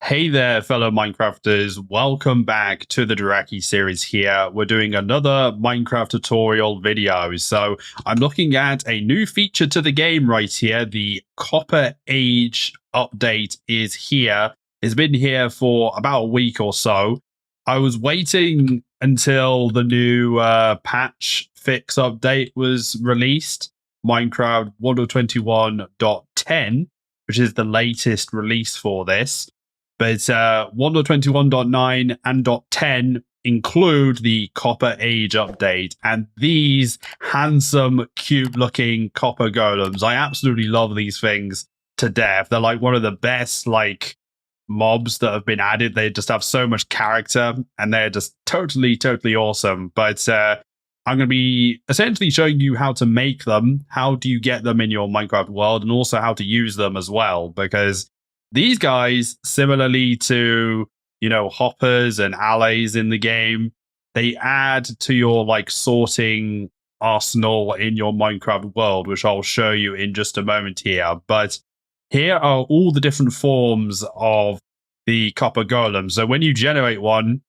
Hey there, fellow Minecrafters. Welcome back to the Duraki series here. We're doing another Minecraft tutorial video. So I'm looking at a new feature to the game right here. The Copper Age update is here. It's been here for about a week or so. I was waiting until the new patch fix update was released. Minecraft 1.21.10, which is the latest release for this. But 1.21.9 and .10 include the Copper Age update, and these handsome, cute-looking Copper Golems. I absolutely love these things to death. They're like one of the best mobs that have been added. They just have so much character, and they're just totally awesome. But I'm going to be essentially showing you how to make them, how do you get them in your Minecraft world, and also how to use them as well, because these guys, similarly to, hoppers and allays in the game, they add to your sorting arsenal in your Minecraft world, which I'll show you in just a moment here. But here are all the different forms of the Copper Golem. So when you generate one,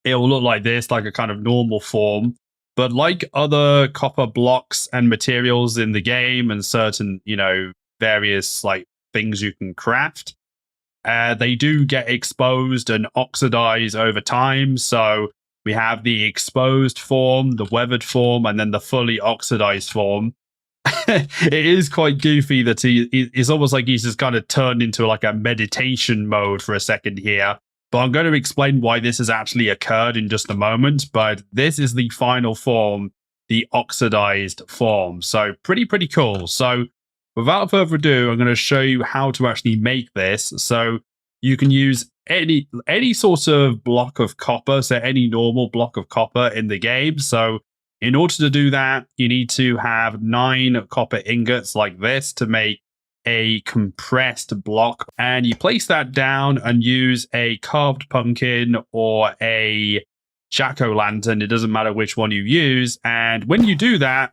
it will look like this, like a kind of normal form. But like other copper blocks and materials in the game and certain, various things you can craft, they do get exposed and oxidize over time. So we have the exposed form, the weathered form, and then the fully oxidized form. It is quite goofy that it's almost like he's just kind of turned into a meditation mode for a second here. But I'm going to explain why this has actually occurred in just a moment. But this is the final form, the oxidized form. So pretty cool. So without further ado, I'm going to show you how to actually make this. So you can use any sort of block of copper, so any normal block of copper in the game. So in order to do that, you need to have 9 copper ingots like this to make a compressed block. And you place that down and use a carved pumpkin or a jack-o'-lantern. It doesn't matter which one you use. And when you do that,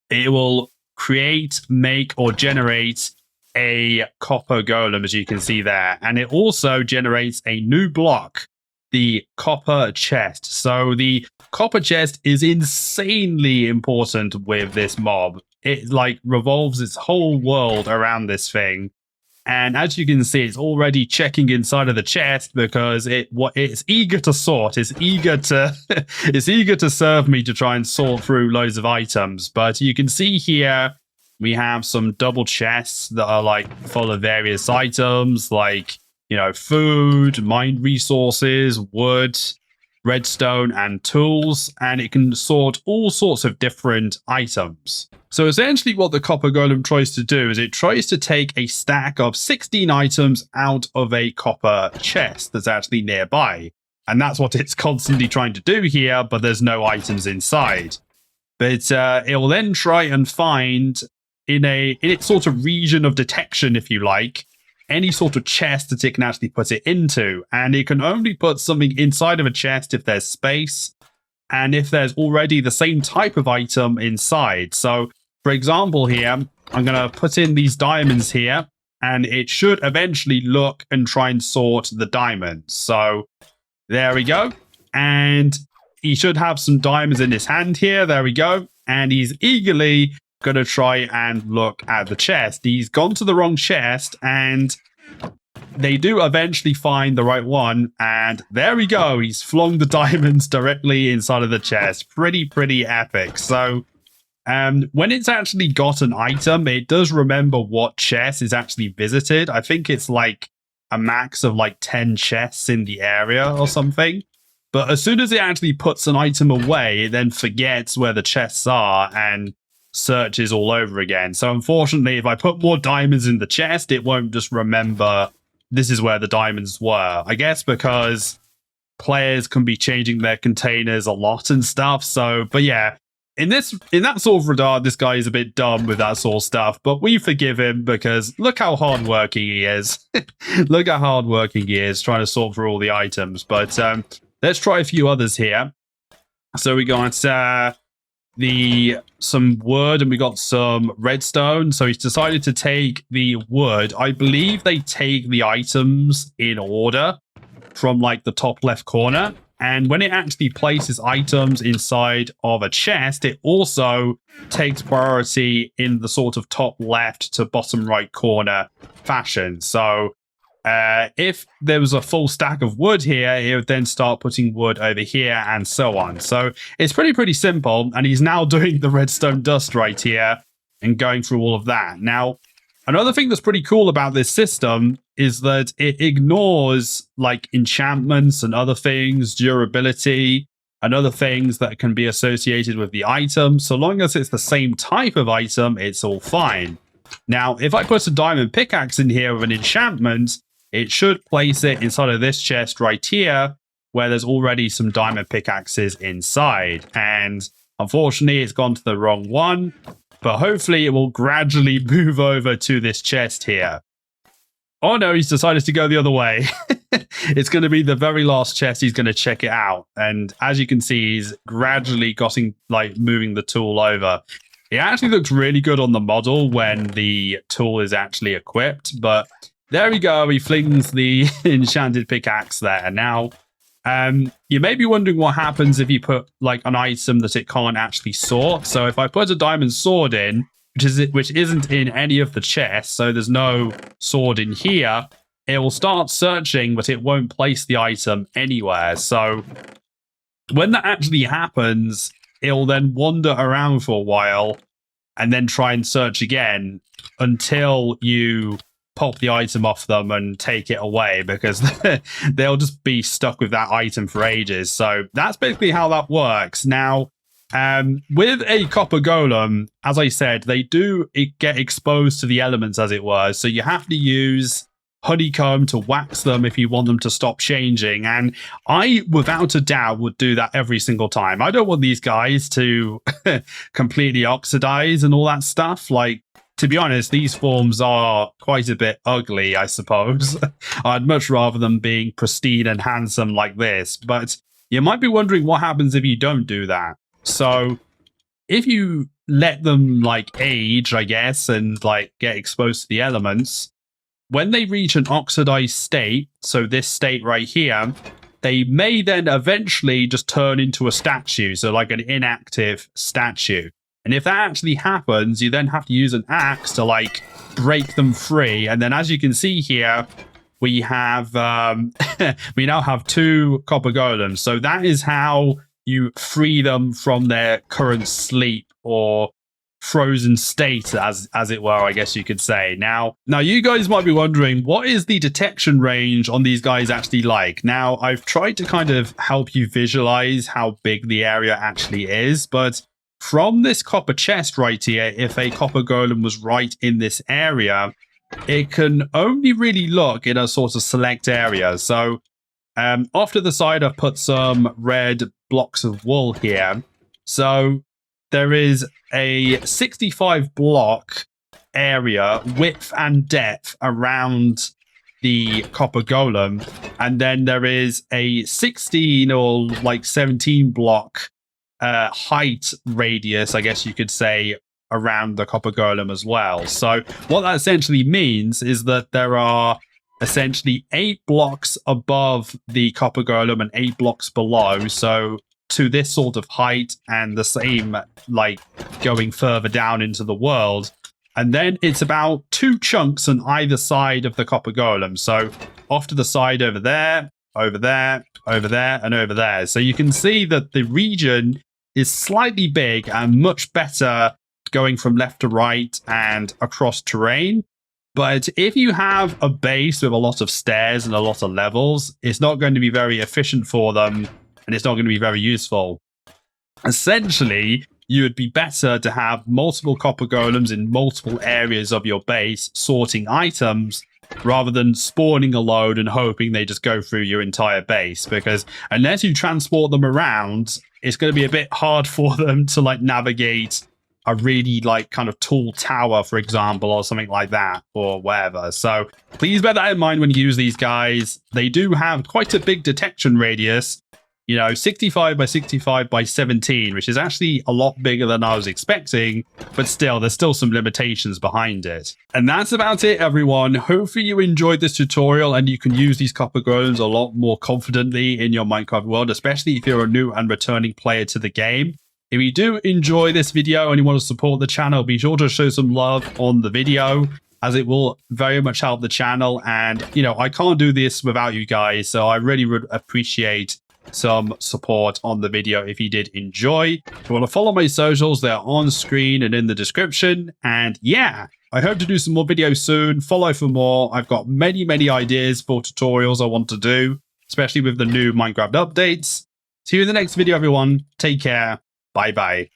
it will create, make, or generate a copper golem, as you can see there. And it also generates a new block, the copper chest. So the copper chest is insanely important with this mob. It revolves its whole world around this thing. And as you can see, it's already checking inside of the chest because it's eager to sort. It's eager to it's eager to serve me to try and sort through loads of items. But you can see here we have some double chests that are full of various items food, mine resources, wood, redstone, and tools, and it can sort all sorts of different items. So essentially what the Copper Golem tries to do is it tries to take a stack of 16 items out of a copper chest that's actually nearby. And that's what it's constantly trying to do here, but there's no items inside. But it will then try and find in its sort of region of detection, if you like, any sort of chest that it can actually put it into. And it can only put something inside of a chest if there's space and if there's already the same type of item inside. So for example here, I'm going to put in these diamonds here, and it should eventually look and try and sort the diamonds. So there we go. And he should have some diamonds in his hand here. There we go. And he's eagerly going to try and look at the chest. He's gone to the wrong chest, and they do eventually find the right one. And there we go. He's flung the diamonds directly inside of the chest. Pretty epic. So when it's actually got an item, it does remember what chest is actually visited. I think it's a max of 10 chests in the area or something. But as soon as it actually puts an item away, it then forgets where the chests are and searches all over again. So unfortunately, if I put more diamonds in the chest, it won't just remember this is where the diamonds were. I guess because players can be changing their containers a lot and stuff. So, but yeah, in that sort of regard, this guy is a bit dumb with that sort of stuff, but we forgive him because look how hardworking he is. Look how hardworking he is trying to sort through all the items. But let's try a few others here. So we got some wood and we got some redstone. So he's decided to take the wood. I believe they take the items in order from like the top left corner. And when it actually places items inside of a chest, it also takes priority in the sort of top left to bottom right corner fashion. So if there was a full stack of wood here, it would then start putting wood over here and so on. So it's pretty simple. And he's now doing the redstone dust right here and going through all of that. Now, another thing that's pretty cool about this system is that it ignores like enchantments and other things, durability, and other things that can be associated with the item. So long as it's the same type of item, it's all fine. Now, if I put a diamond pickaxe in here with an enchantment, it should place it inside of this chest right here, where there's already some diamond pickaxes inside. And unfortunately, it's gone to the wrong one, but hopefully it will gradually move over to this chest here. Oh no, he's decided to go the other way. It's going to be the very last chest. He's going to check it out. And as you can see, he's gradually moving the tool over. It actually looks really good on the model when the tool is actually equipped. But there we go. He flings the enchanted pickaxe there. Now, you may be wondering what happens if you put like an item that it can't actually sort. So if I put a diamond sword in, which isn't in any of the chests, so there's no sword in here, it will start searching, but it won't place the item anywhere. So when that actually happens, it'll then wander around for a while and then try and search again until you pop the item off them and take it away, because they'll just be stuck with that item for ages. So that's basically how that works. Now, with a copper golem, as I said, they do get exposed to the elements, as it were. So you have to use honeycomb to wax them if you want them to stop changing. And I, without a doubt, would do that every single time. I don't want these guys to completely oxidize and all that stuff. Like, to be honest, these forms are quite a bit ugly, I suppose. I'd much rather them being pristine and handsome like this. But you might be wondering what happens if you don't do that. So if you let them like age, I guess, and like get exposed to the elements, when they reach an oxidized state, so this state right here, they may then eventually just turn into a statue, so like an inactive statue. And if that actually happens, you then have to use an axe to like break them free. And then as you can see here, we have we now have 2 copper golems. So that is how you free them from their current sleep or frozen state, as it were, I guess you could say. Now you guys might be wondering, what is the detection range on these guys actually like? Now, I've tried to kind of help you visualize how big the area actually is, but from this copper chest right here, if a copper golem was right in this area, it can only really look in a sort of select area. So off to the side, I've put some red blocks of wool here. So there is a 65 block area, width and depth, around the copper golem. And then there is a 16 or like 17 block height radius, I guess you could say, around the copper golem as well. So what that essentially means is that there are essentially 8 blocks above the copper golem and 8 blocks below. So to this sort of height, and the same like going further down into the world. And then it's about 2 chunks on either side of the copper golem. So off to the side over there, over there, over there, and over there. So you can see that the region is slightly big and much better going from left to right and across terrain. But if you have a base with a lot of stairs and a lot of levels, it's not going to be very efficient for them, and it's not going to be very useful. Essentially, you would be better to have multiple copper golems in multiple areas of your base sorting items, rather than spawning a load and hoping they just go through your entire base. Because unless you transport them around, it's going to be a bit hard for them to like navigate a really like kind of tall tower, for example, or something like that, or whatever. So please bear that in mind when you use these guys. They do have quite a big detection radius, You know, 65 by 65 by 17, which is actually a lot bigger than I was expecting, but still, there's still some limitations behind it. And that's about it, everyone. Hopefully you enjoyed this tutorial and you can use these Copper Golems a lot more confidently in your Minecraft world, especially if you're a new and returning player to the game. If you do enjoy this video and you want to support the channel, be sure to show some love on the video, as it will very much help the channel. And, you know, I can't do this without you guys, so I really would appreciate some support on the video if you did enjoy. If you want to follow my socials, they're on screen and in the description. And yeah, I hope to do some more videos soon. Follow for more. I've got many ideas for tutorials I want to do, especially with the new Minecraft updates. See you in the next video, everyone. Take care. Bye bye.